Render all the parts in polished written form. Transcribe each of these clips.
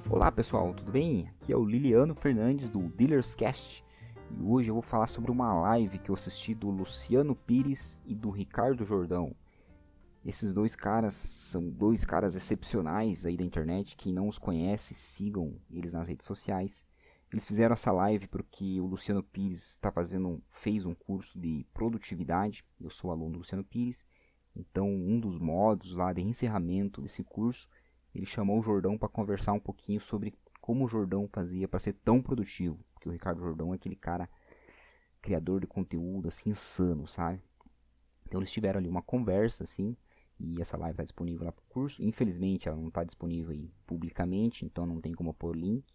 Olá pessoal, tudo bem? Aqui é o Liliano Fernandes do Dealers Cast e hoje eu vou falar sobre uma live que eu assisti do Luciano Pires e do Ricardo Jordão. Esses dois caras são dois caras excepcionais aí da internet. Quem não os conhece, sigam eles nas redes sociais. Eles fizeram essa live porque o Luciano Pires fez um curso de produtividade. Eu sou aluno do Luciano Pires, então um dos modos lá de encerramento desse curso, ele chamou o Jordão para conversar um pouquinho sobre como o Jordão fazia para ser tão produtivo, porque o Ricardo Jordão é aquele cara criador de conteúdo assim insano, sabe? Então eles tiveram ali uma conversa assim, e essa live está disponível lá para o curso. Infelizmente ela não está disponível aí publicamente, então não tem como pôr link,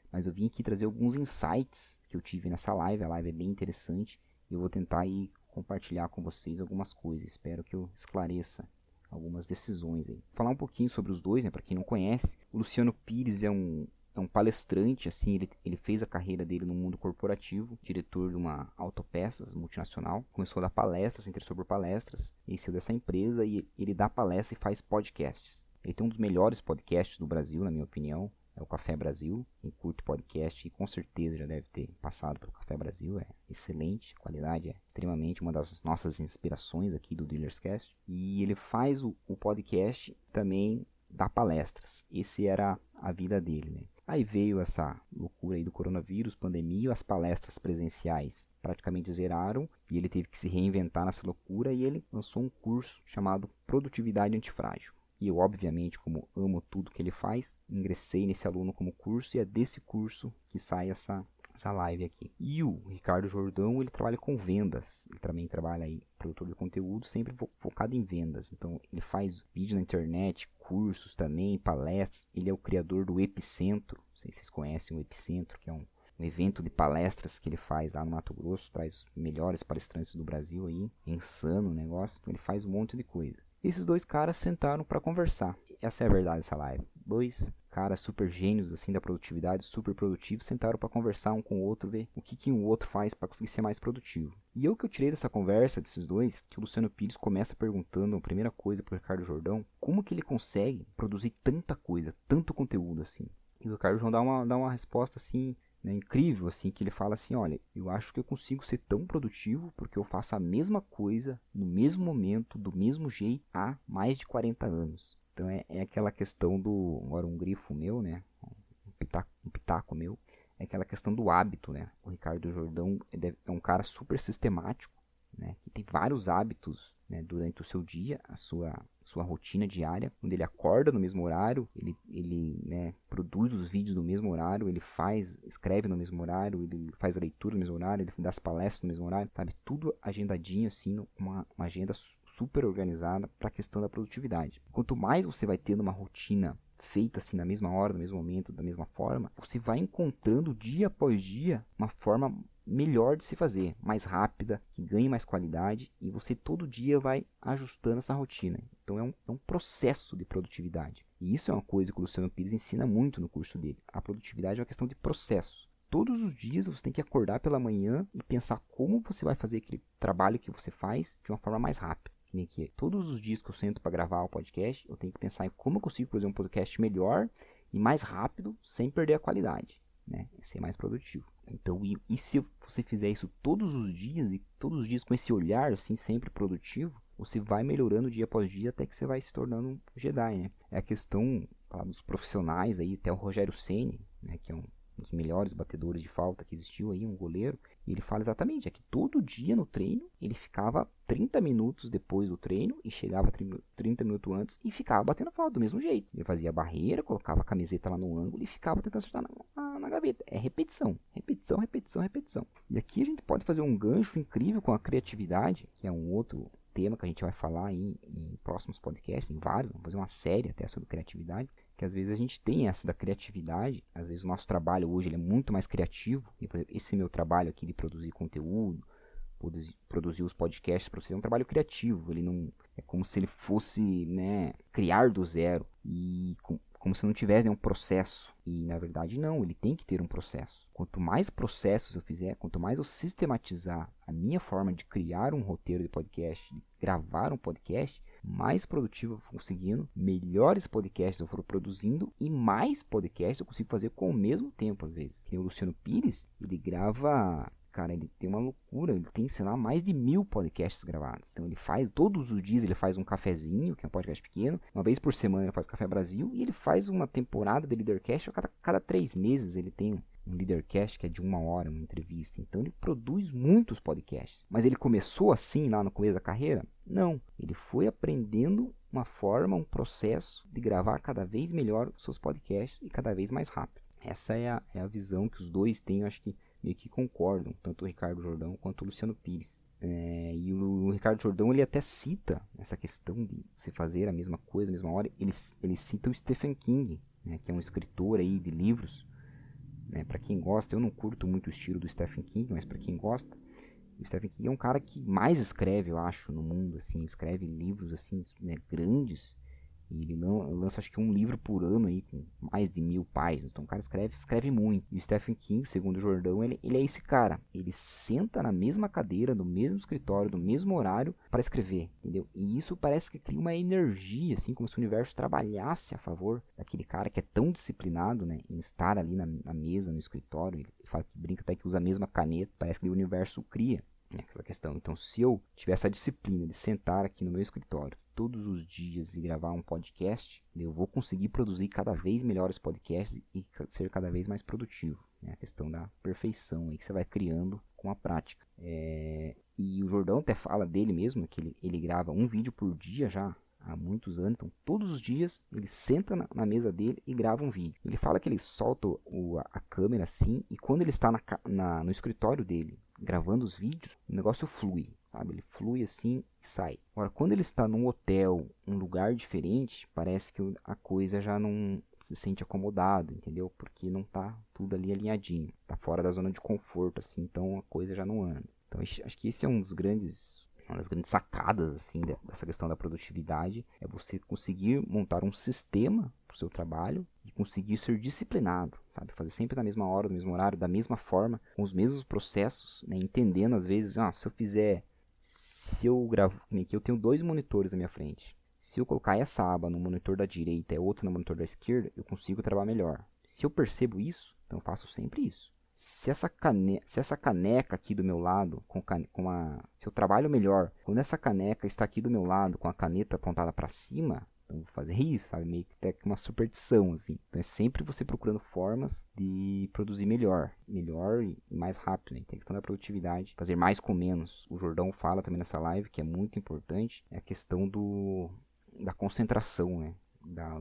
mas eu vim aqui trazer alguns insights que eu tive nessa live. A live é bem interessante e eu vou tentar aí compartilhar com vocês algumas coisas. Espero que eu esclareça algumas decisões aí. Falar um pouquinho sobre os dois, né, para quem não conhece. O Luciano Pires é um palestrante, assim, ele fez a carreira dele no mundo corporativo, diretor de uma autopeças multinacional, começou a dar palestras, se interessou sobre palestras, e saiu dessa empresa e ele dá palestra e faz podcasts. Ele tem um dos melhores podcasts do Brasil, na minha opinião, é o Café Brasil. Quem curte podcast com certeza já deve ter passado pelo Café Brasil, é excelente, a qualidade é extremamente uma das nossas inspirações aqui do Dealers Cast. E ele faz o podcast também, dá palestras, esse era a vida dele, né? Aí veio essa loucura aí do coronavírus, pandemia, as palestras presenciais praticamente zeraram e ele teve que se reinventar nessa loucura e ele lançou um curso chamado Produtividade Antifrágil. E eu, obviamente, como amo tudo que ele faz, ingressei nesse aluno como curso e é desse curso que sai essa live aqui. E o Ricardo Jordão, ele trabalha com vendas. Ele também trabalha aí, produtor de conteúdo, sempre focado em vendas. Então, ele faz vídeo na internet, cursos também, palestras. Ele é o criador do Epicentro. Não sei se vocês conhecem o Epicentro, que é um evento de palestras que ele faz lá no Mato Grosso. Traz os melhores palestrantes do Brasil aí. É insano o negócio. Então, ele faz um monte de coisa. Esses dois caras sentaram para conversar. Essa é a verdade dessa live. Dois caras super gênios assim da produtividade, super produtivos, sentaram para conversar um com o outro, ver o que um outro faz para conseguir ser mais produtivo. E o que eu tirei dessa conversa desses dois, que o Luciano Pires começa perguntando a primeira coisa pro Ricardo Jordão, como que ele consegue produzir tanta coisa, tanto conteúdo assim. E o Ricardo Jordão dá uma resposta assim, né, incrível, assim, que ele fala assim: olha, eu acho que eu consigo ser tão produtivo porque eu faço a mesma coisa no mesmo momento, do mesmo jeito, há mais de 40 anos. Então é aquela questão do, agora um grifo meu, né, um pitaco meu, é aquela questão do hábito, né. O Ricardo Jordão é um cara super sistemático, né, que tem vários hábitos, né, durante o seu dia, a sua rotina diária, onde ele acorda no mesmo horário, ele né, produz os vídeos no mesmo horário, ele escreve no mesmo horário, ele faz a leitura no mesmo horário, ele dá as palestras no mesmo horário, sabe? Tudo agendadinho assim, uma agenda super organizada para a questão da produtividade. Quanto mais você vai tendo uma rotina feita assim na mesma hora, no mesmo momento, da mesma forma, você vai encontrando dia após dia uma forma melhor de se fazer, mais rápida, que ganhe mais qualidade, e você todo dia vai ajustando essa rotina. Então é um processo de produtividade. E isso é uma coisa que o Luciano Pires ensina muito no curso dele. A produtividade é uma questão de processo. Todos os dias você tem que acordar pela manhã e pensar como você vai fazer aquele trabalho que você faz de uma forma mais rápida. Que todos os dias que eu sento para gravar o podcast, eu tenho que pensar em como eu consigo produzir um podcast melhor e mais rápido, sem perder a qualidade, né? Ser mais produtivo. Então, e se você fizer isso todos os dias, e todos os dias com esse olhar assim, sempre produtivo, você vai melhorando dia após dia até que você vai se tornando um Jedi, né? É a questão dos profissionais aí, até o Rogério Ceni, né, que é um dos melhores batedores de falta que existiu aí, um goleiro, e ele fala exatamente, é que todo dia no treino ele ficava 30 minutos depois do treino e chegava 30 minutos antes e ficava batendo falta do mesmo jeito. Ele fazia a barreira, colocava a camiseta lá no ângulo e ficava tentando acertar na gaveta. É repetição, repetição, repetição, repetição. E aqui a gente pode fazer um gancho incrível com a criatividade, que é um outro tema que a gente vai falar em próximos podcasts, em vários, vamos fazer uma série até sobre criatividade, que às vezes a gente tem essa da criatividade, às vezes o nosso trabalho hoje ele é muito mais criativo, e, por exemplo, esse meu trabalho aqui de produzir conteúdo, produzir os podcasts para vocês é um trabalho criativo, ele não é como se ele fosse, né, criar do zero, e como se não tivesse nenhum processo, e na verdade não, ele tem que ter um processo. Quanto mais processos eu fizer, quanto mais eu sistematizar a minha forma de criar um roteiro de podcast, de gravar um podcast, mais produtivo eu vou conseguindo, melhores podcasts eu vou produzindo e mais podcasts eu consigo fazer com o mesmo tempo, às vezes. E o Luciano Pires, ele grava... Cara, ele tem uma loucura, ele tem, sei lá, mais de 1000 podcasts gravados. Então ele faz, todos os dias ele faz um cafezinho, que é um podcast pequeno. Uma vez por semana ele faz Café Brasil. E ele faz uma temporada de Leadercast, cada 3 meses ele tem um Leadercast que é de 1 hora, uma entrevista. Então ele produz muitos podcasts. Mas ele começou assim lá no começo da carreira? Não. Ele foi aprendendo uma forma, um processo de gravar cada vez melhor os seus podcasts e cada vez mais rápido. Essa é a visão que os dois têm, eu acho que meio que concordam, tanto o Ricardo Jordão quanto o Luciano Pires. E o Ricardo Jordão, ele até cita essa questão de você fazer a mesma coisa, a mesma hora. Ele cita o Stephen King, né, que é um escritor aí de livros. Né, para quem gosta, eu não curto muito o estilo do Stephen King, mas para quem gosta, o Stephen King é um cara que mais escreve, eu acho, no mundo. Assim, escreve livros assim, né, grandes. E ele lança acho que um livro por ano aí, com mais de 1000 páginas. Então o cara escreve muito. E o Stephen King, segundo o Jordão, ele é esse cara. Ele senta na mesma cadeira, no mesmo escritório, no mesmo horário para escrever, entendeu? E isso parece que cria uma energia, assim, como se o universo trabalhasse a favor daquele cara que é tão disciplinado, né, em estar ali na mesa, no escritório. Ele fala que brinca até que usa a mesma caneta. Parece que o universo cria, né, aquela questão. Então se eu tiver essa disciplina de sentar aqui no meu escritório todos os dias e gravar um podcast, eu vou conseguir produzir cada vez melhores podcasts e ser cada vez mais produtivo. Né? A questão da perfeição aí que você vai criando com a prática. E o Jordão até fala dele mesmo, que ele grava um vídeo por dia já há muitos anos. Então todos os dias ele senta na mesa dele e grava um vídeo. Ele fala que ele solta a câmera assim, e quando ele está no escritório dele gravando os vídeos, o negócio flui. Sabe? Ele flui assim e sai. Agora, quando ele está num hotel, um lugar diferente, parece que a coisa já não se sente acomodado, entendeu? Porque não tá tudo ali alinhadinho. Tá fora da zona de conforto, assim, então a coisa já não anda. Então, acho que esse é uma das grandes sacadas, assim, dessa questão da produtividade. É você conseguir montar um sistema para o seu trabalho e conseguir ser disciplinado, sabe? Fazer sempre na mesma hora, no mesmo horário, da mesma forma, com os mesmos processos, né? Entendendo, às vezes, se eu gravo, aqui eu tenho 2 monitores na minha frente. Se eu colocar essa aba no monitor da direita e outra no monitor da esquerda, eu consigo trabalhar melhor. Se eu percebo isso, então eu faço sempre isso. Se essa caneca aqui do meu lado, se eu trabalho melhor, quando essa caneca está aqui do meu lado com a caneta apontada para cima, então vou fazer isso, sabe? Meio que até uma superstição, assim. Então é sempre você procurando formas de produzir melhor e mais rápido, né? Tem a questão da produtividade, fazer mais com menos. O Jordão fala também nessa live, que é muito importante, é a questão da concentração, né?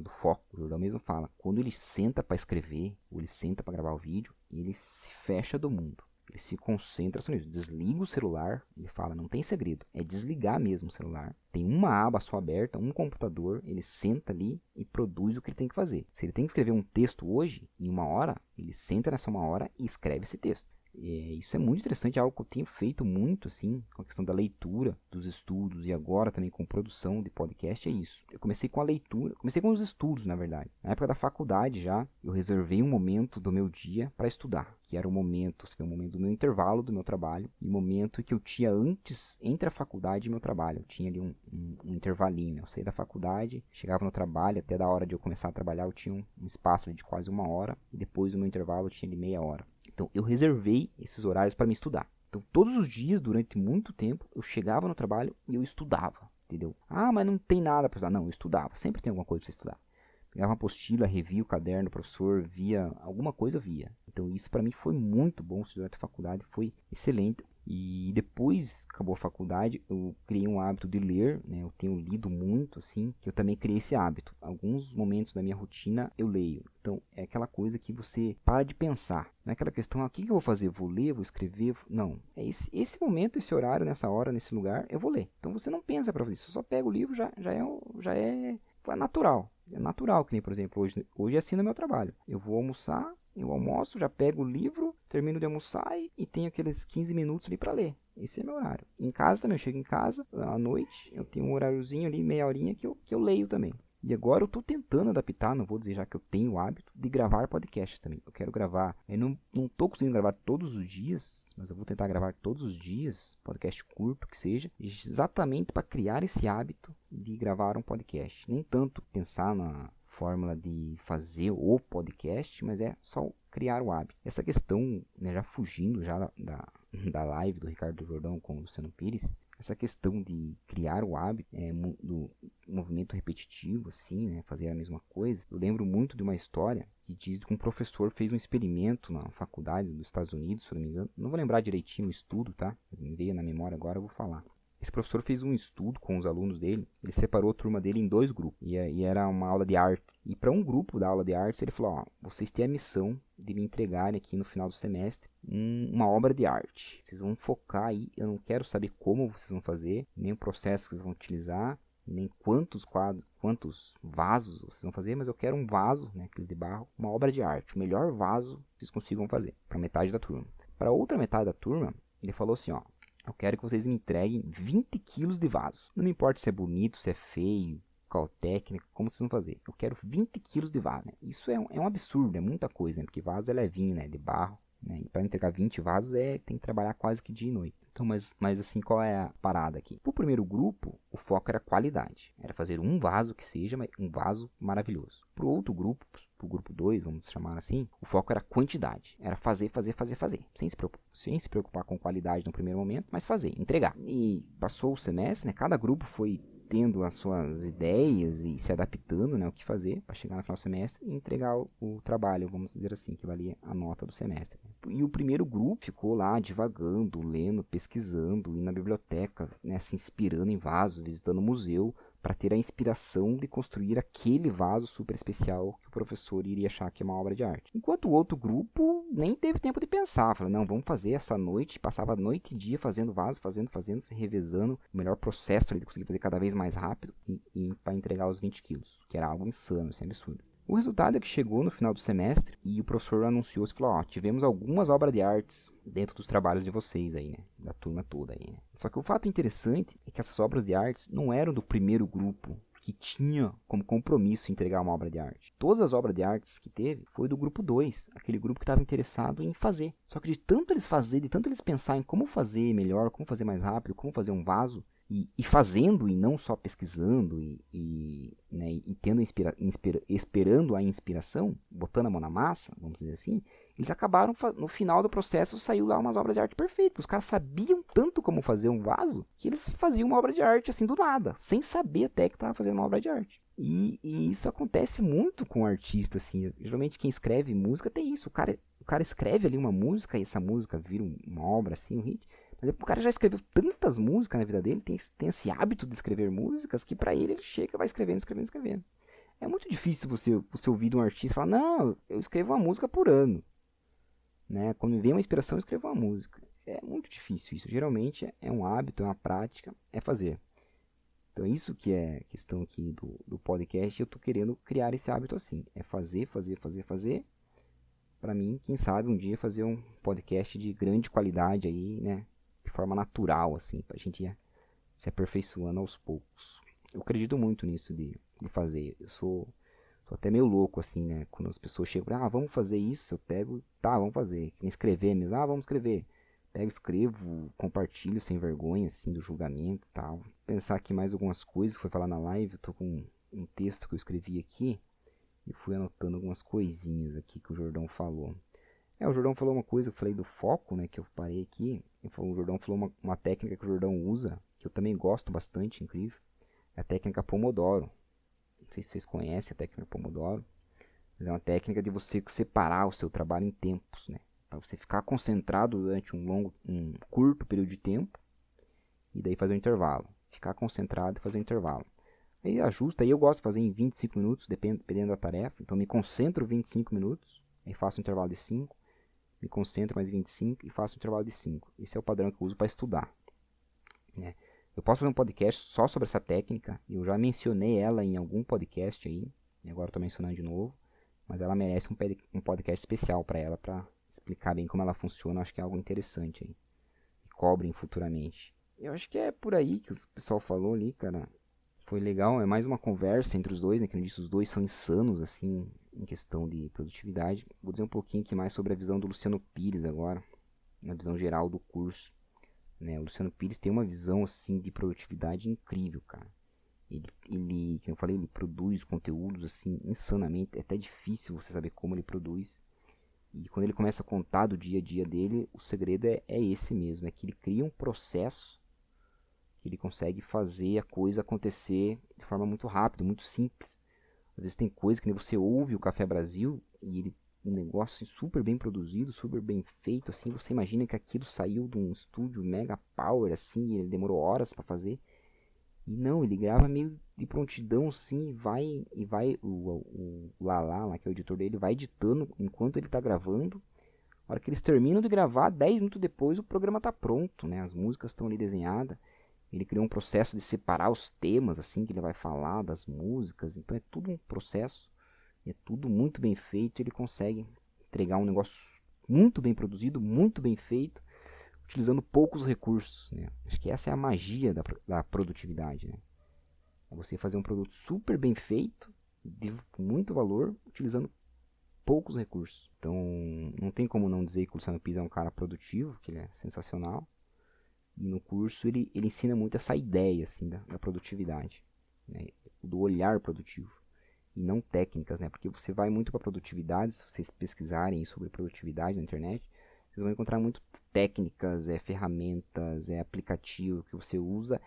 Do foco. O Jordão mesmo fala, quando ele senta para escrever, ou ele senta para gravar o vídeo, ele se fecha do mundo. Ele se concentra só nisso. Desliga o celular. Ele fala, não tem segredo. É desligar mesmo o celular. Tem uma aba só aberta, um computador. Ele senta ali e produz o que ele tem que fazer. Se ele tem que escrever um texto hoje, em 1 hora, ele senta nessa 1 hora e escreve esse texto. Isso é muito interessante, é algo que eu tenho feito muito, assim, com a questão da leitura, dos estudos, e agora também com produção de podcast, é isso. Eu comecei com a leitura, comecei com os estudos, na verdade. Na época da faculdade já, eu reservei um momento do meu dia para estudar, que era o momento do meu intervalo do meu trabalho, e o momento que eu tinha antes, entre a faculdade e meu trabalho. Eu tinha ali um intervalinho, né? Eu saía da faculdade, chegava no trabalho, até da hora de eu começar a trabalhar, eu tinha um espaço de quase 1 hora, e depois do meu intervalo eu tinha ali meia hora. Então eu reservei esses horários para me estudar. Então todos os dias, durante muito tempo, eu chegava no trabalho e eu estudava, entendeu? Ah, mas não tem nada para estudar. Não, eu estudava. Sempre tem alguma coisa para estudar. Pegava uma apostila, revia o caderno do professor, via alguma coisa, via. Então isso para mim foi muito bom durante a faculdade, foi excelente. E depois acabou a faculdade, eu criei um hábito de ler, né? Eu tenho lido muito, assim, que eu também criei esse hábito. Alguns momentos da minha rotina eu leio. Então é aquela coisa que você para de pensar. Não é aquela questão, o que eu vou fazer? Vou ler, vou escrever? Não. É esse momento, esse horário, nessa hora, nesse lugar, eu vou ler. Então você não pensa para fazer isso. Você só pega o livro, já é natural. É natural, que nem, por exemplo, hoje é assim no meu trabalho. Eu vou almoçar, eu almoço, já pego o livro, termino de almoçar e tenho aqueles 15 minutos ali para ler. Esse é meu horário. Em casa também, eu chego em casa, à noite, eu tenho um horáriozinho ali, meia horinha, que eu leio também. E agora eu estou tentando adaptar, não vou dizer já que eu tenho o hábito de gravar podcast também. Eu quero gravar, eu não estou conseguindo gravar todos os dias, mas eu vou tentar gravar todos os dias, podcast curto que seja, exatamente para criar esse hábito de gravar um podcast. Nem tanto pensar na fórmula de fazer o podcast, mas é só criar o hábito. Essa questão, né, já fugindo já da live do Ricardo Jordão com o Luciano Pires, essa questão de criar o hábito do movimento repetitivo, assim, né, fazer a mesma coisa. Eu lembro muito de uma história que diz que um professor fez um experimento na faculdade dos Estados Unidos, se eu não me engano. Não vou lembrar direitinho o estudo, tá? Me veio na memória agora, eu vou falar. Esse professor fez um estudo com os alunos dele, ele separou a turma dele em 2 grupos, e era uma aula de arte. E para um grupo da aula de artes, ele falou, ó, vocês têm a missão de me entregarem aqui no final do semestre uma obra de arte. Vocês vão focar aí, eu não quero saber como vocês vão fazer, nem o processo que vocês vão utilizar, nem quantos quadros, quantos vasos vocês vão fazer, mas eu quero um vaso, né, aqueles de barro, uma obra de arte, o melhor vaso que vocês consigam fazer, para metade da turma. Para outra metade da turma, ele falou assim, ó, eu quero que vocês me entreguem 20 quilos de vaso. Não me importa se é bonito, se é feio, qual técnica, como vocês vão fazer. Eu quero 20 quilos de vaso. Né? Isso é um absurdo, é muita coisa, né? Porque vaso é levinho, né? De barro. Né? E para entregar 20 vasos tem que trabalhar quase que dia e noite. Então, mas assim, qual é a parada aqui? Para o primeiro grupo, o foco era qualidade. Era fazer um vaso que seja, mas um vaso maravilhoso. Para o outro grupo, para o grupo 2, vamos chamar assim, o foco era quantidade. Era fazer. Sem se preocupar com qualidade no primeiro momento, mas fazer, entregar. E passou o semestre, né? Cada grupo foi tendo as suas ideias e se adaptando, né, o que fazer para chegar no final do semestre e entregar o trabalho, vamos dizer assim, que valia a nota do semestre. E o primeiro grupo ficou lá divagando, lendo, pesquisando, indo na biblioteca, né, se inspirando em vasos, visitando o museu, para ter a inspiração de construir aquele vaso super especial que o professor iria achar que é uma obra de arte. Enquanto o outro grupo nem teve tempo de pensar, falou, não, vamos fazer essa noite, passava noite e dia fazendo vaso, fazendo, se revezando, o melhor processo de conseguir fazer cada vez mais rápido e para entregar os 20 quilos, que era algo insano, assim, absurdo. O resultado é que chegou no final do semestre e o professor anunciou, falou, ó, tivemos algumas obras de artes dentro dos trabalhos de vocês aí, né, da turma toda aí, né. Só que o fato interessante é que essas obras de artes não eram do primeiro grupo que tinha como compromisso entregar uma obra de arte. Todas as obras de artes que teve foi do grupo 2, aquele grupo que estava interessado em fazer. Só que de tanto eles fazer, de tanto eles pensar em como fazer melhor, como fazer mais rápido, como fazer um vaso, e fazendo e não só pesquisando né, e tendo esperando a inspiração, botando a mão na massa, vamos dizer assim, eles acabaram, no final do processo, saiu lá umas obras de arte perfeitas. Os caras sabiam tanto como fazer um vaso que eles faziam uma obra de arte assim do nada, sem saber até que estava fazendo uma obra de arte. E isso acontece muito com o artista, assim. Geralmente quem escreve música tem isso. O cara escreve ali uma música e essa música vira uma obra, assim, um hit. Mas o cara já escreveu tantas músicas na vida dele, tem esse hábito de escrever músicas, que pra ele chega, vai escrevendo. É muito difícil você ouvir de um artista e falar, não, eu escrevo uma música por ano. Né? Quando me vem uma inspiração, eu escrevo uma música. É muito difícil isso. Geralmente é um hábito, é uma prática, é fazer. Então isso que é a questão aqui do podcast, eu tô querendo criar esse hábito assim. É fazer. Pra mim, quem sabe um dia fazer um podcast de grande qualidade aí, né? De forma natural, assim, pra gente ir se aperfeiçoando aos poucos. Eu acredito muito nisso de fazer. Eu sou até meio louco, assim, né? Quando as pessoas chegam, vamos fazer isso, eu pego, tá, vamos fazer. Quem escrever mesmo, vamos escrever. Pego, escrevo, compartilho sem vergonha, assim, do julgamento e tal. Pensar aqui mais algumas coisas que foi falar na live, eu tô com um texto que eu escrevi aqui e fui anotando algumas coisinhas aqui que o Jordão falou. O Jordão falou uma coisa, eu falei do foco, né, que eu parei aqui. O Jordão falou uma técnica que o Jordão usa, que eu também gosto bastante, incrível. É a técnica Pomodoro. Não sei se vocês conhecem a técnica Pomodoro, mas é uma técnica de você separar o seu trabalho em tempos, né? Para você ficar concentrado durante um curto período de tempo e daí fazer um intervalo. Ficar concentrado e fazer um intervalo. Aí ajusta, aí eu gosto de fazer em 25 minutos, dependendo da tarefa. Então me concentro 25 minutos, aí faço um intervalo de 5, me concentro mais 25 e faço um intervalo de 5. Esse é o padrão que eu uso para estudar, né? Eu posso fazer um podcast só sobre essa técnica. Eu já mencionei ela em algum podcast aí. E agora estou mencionando de novo. Mas ela merece um podcast especial para ela, para explicar bem como ela funciona. Acho que é algo interessante aí. E cobrem futuramente. Eu acho que é por aí que o pessoal falou ali, cara. foi legal, é mais uma conversa entre os dois, né? Que eu disse, os dois são insanos, assim, em questão de produtividade. Vou dizer um pouquinho aqui mais sobre a visão do Luciano Pires agora, na visão geral do curso, né? O Luciano Pires tem uma visão, assim, de produtividade incrível, cara. Como eu falei, ele produz conteúdos, assim, insanamente, é até difícil você saber como ele produz. E quando ele começa a contar do dia a dia dele, o segredo é esse mesmo, é que ele cria um processo que ele consegue fazer a coisa acontecer de forma muito rápida, muito simples. Às vezes tem coisa que nem você ouve o Café Brasil e ele um negócio assim, super bem produzido, super bem feito, assim, você imagina que aquilo saiu de um estúdio mega power, assim, ele demorou horas para fazer. E não, ele grava meio de prontidão, assim, e vai o Lala, lá, que é o editor dele, vai editando enquanto ele tá gravando. A hora que eles terminam de gravar, 10 minutos depois o programa tá pronto, né? As músicas estão ali desenhadas. Ele criou um processo de separar os temas, assim, que ele vai falar das músicas. Então é tudo um processo, é tudo muito bem feito. Ele consegue entregar um negócio muito bem produzido, muito bem feito, utilizando poucos recursos, né? Acho que essa é a magia da produtividade, né? É você fazer um produto super bem feito, de muito valor, utilizando poucos recursos. Então, não tem como não dizer que o Luciano Pires é um cara produtivo, que ele é sensacional. E no curso ele ensina muito essa ideia assim da produtividade, né? Do olhar produtivo e não técnicas, né? Porque você vai muito para produtividade, se vocês pesquisarem sobre produtividade na internet, vocês vão encontrar muito técnicas, ferramentas, aplicativo que você usa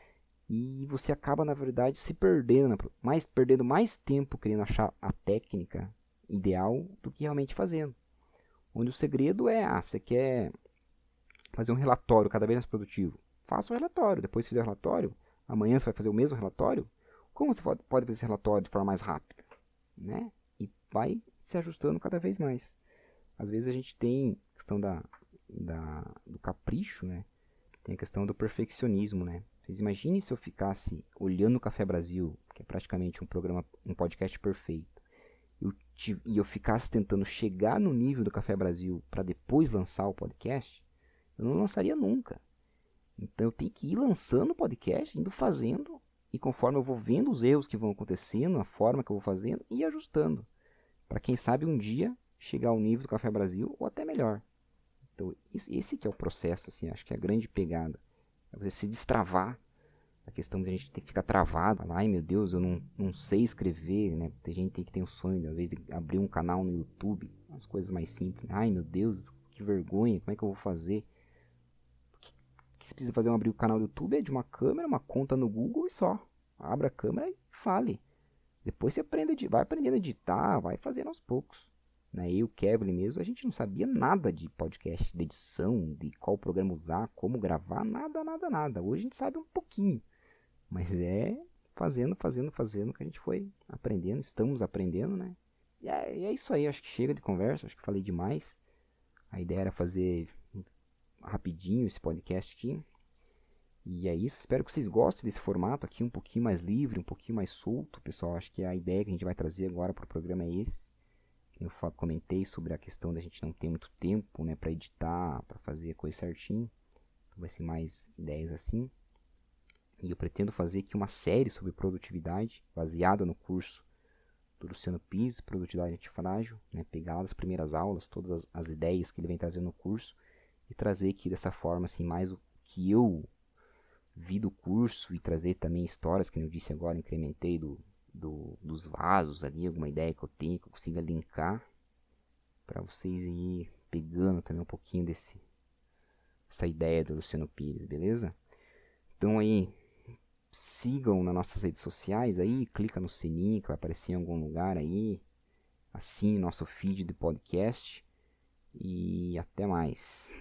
e você acaba na verdade se perdendo, perdendo mais tempo querendo achar a técnica ideal do que realmente fazendo. Onde o segredo você quer fazer um relatório cada vez mais produtivo. Faça o relatório. Depois que fizer o relatório, amanhã você vai fazer o mesmo relatório. Como você pode fazer esse relatório de forma mais rápida? Né? E vai se ajustando cada vez mais. Às vezes a gente tem a questão do capricho, né? Tem a questão do perfeccionismo, né? Vocês imaginem se eu ficasse olhando o Café Brasil, que é praticamente um podcast perfeito, e eu ficasse tentando chegar no nível do Café Brasil para depois lançar o podcast, eu não lançaria nunca. Então eu tenho que ir lançando o podcast, indo fazendo, e conforme eu vou vendo os erros que vão acontecendo, a forma que eu vou fazendo, e ajustando. Para quem sabe um dia chegar ao nível do Café Brasil ou até melhor. Então esse que é o processo, assim, acho que é a grande pegada. É você se destravar. A questão de a gente ter que ficar travado. Ai meu Deus, eu não sei escrever, né? Tem gente que tem o sonho, às vezes, de abrir um canal no YouTube, as coisas mais simples. Ai meu Deus, que vergonha, como é que eu vou fazer? Que você precisa fazer abrir o canal do YouTube é de uma câmera, uma conta no Google e só. Abra a câmera e fale. Depois você vai aprendendo a editar, vai fazendo aos poucos. Né? Eu e o Kevin mesmo, a gente não sabia nada de podcast, de edição, de qual programa usar, como gravar, nada, nada, nada. Hoje a gente sabe um pouquinho. Mas é fazendo que a gente foi aprendendo, estamos aprendendo, né? E é isso aí, acho que chega de conversa, acho que falei demais. A ideia era fazer rapidinho esse podcast aqui. E é isso, espero que vocês gostem desse formato aqui, um pouquinho mais livre, um pouquinho mais solto, pessoal. Acho que a ideia que a gente vai trazer agora para o programa é esse. Eu comentei sobre a questão da gente não ter muito tempo, né, para editar, para fazer a coisa certinho. Então vai ser mais ideias assim. E eu pretendo fazer aqui uma série sobre produtividade, baseada no curso do Luciano Pires, Produtividade Antifrágil, né, pegar as primeiras aulas, todas as ideias que ele vem trazendo no curso, e trazer aqui dessa forma assim, mais o que eu vi do curso e trazer também histórias, que eu disse agora, incrementei dos vasos ali, alguma ideia que eu tenho, que eu consiga linkar, para vocês ir pegando também um pouquinho dessa ideia do Luciano Pires, beleza? Então aí, sigam nas nossas redes sociais aí, clica no sininho que vai aparecer em algum lugar aí, assine nosso feed de podcast e até mais.